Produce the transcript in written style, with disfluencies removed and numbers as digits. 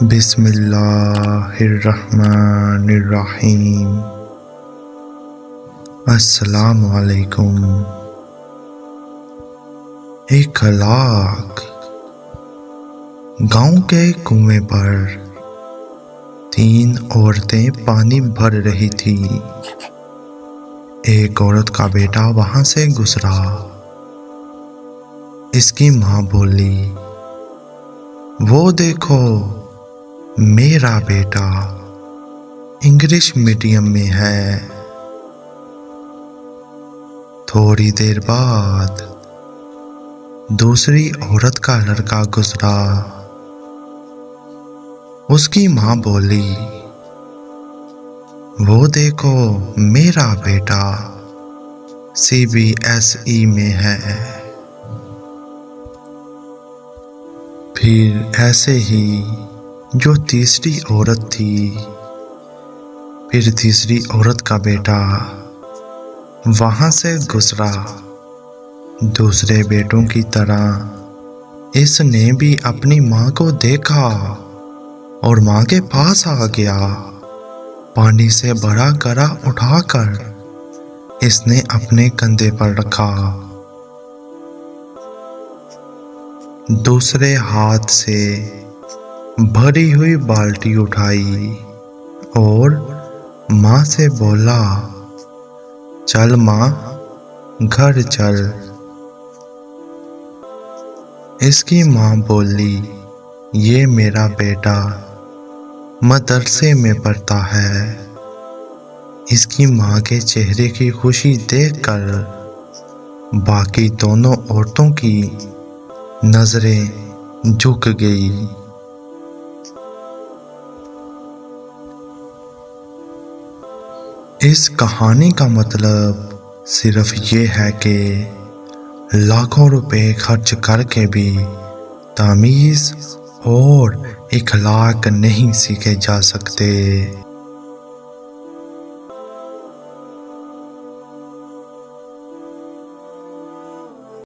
बिस्मिल्लाहिर्रहमानिर्रहीम। अस्सलामु अलैकुम। इखलाक। गांव के कुएं पर 3 औरतें पानी भर रही थी। एक औरत का बेटा वहां से गुजरा। इसकी मां बोली, वो देखो मेरा बेटा इंग्लिश मीडियम में है। थोड़ी देर बाद दूसरी औरत का लड़का गुजरा। उसकी मां बोली, वो देखो मेरा बेटा CBSE में है। फिर ऐसे ही जो तीसरी औरत थी, फिर तीसरी औरत का बेटा वहां से गुजरा। दूसरे बेटों की तरह इसने भी अपनी मां को देखा और मां के पास आ गया। पानी से भरा गरा उठाकर इसने अपने कंधे पर रखा। दूसरे हाथ से भरी हुई बाल्टी उठाई और मां से बोला, चल मां घर चल। इसकी मां बोली, ये मेरा बेटा मदरसे में पढ़ता है। इसकी मां के चेहरे की खुशी देखकर बाकी दोनों औरतों की नजरें झुक गई। इस कहानी का मतलब सिर्फ ये है कि लाखों रुपए खर्च करके भी तमीज़ और इखलाक नहीं सीखे जा सकते।